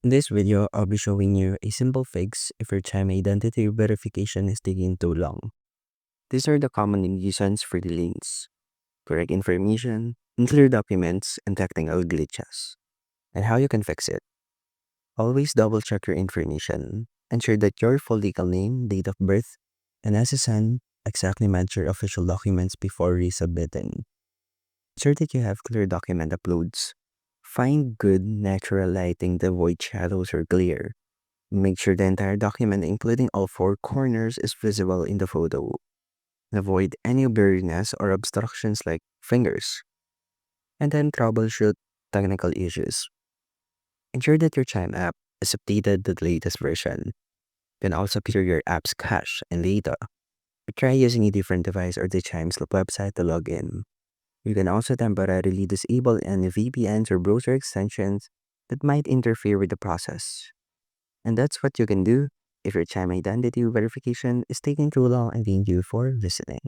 In this video, I'll be showing you a simple fix if your Chime identity verification is taking too long. These are the common reasons for delays: correct information, unclear documents, and technical glitches. And how you can fix it. Always double check your information. Ensure that your full legal name, date of birth, and SSN exactly match your official documents before resubmitting. Ensure that you have clear document uploads. Find good natural lighting to avoid shadows or glare. Make sure the entire document, including all four corners, is visible in the photo. Avoid any blurriness or obstructions like fingers. And then troubleshoot technical issues. Ensure that your Chime app is updated to the latest version. You can also clear your app's cache and data. Try using a different device or the Chime's website to log in. You can also temporarily disable any VPNs or browser extensions that might interfere with the process. And that's what you can do if your Chime identity verification is taking too long, and thank you for listening.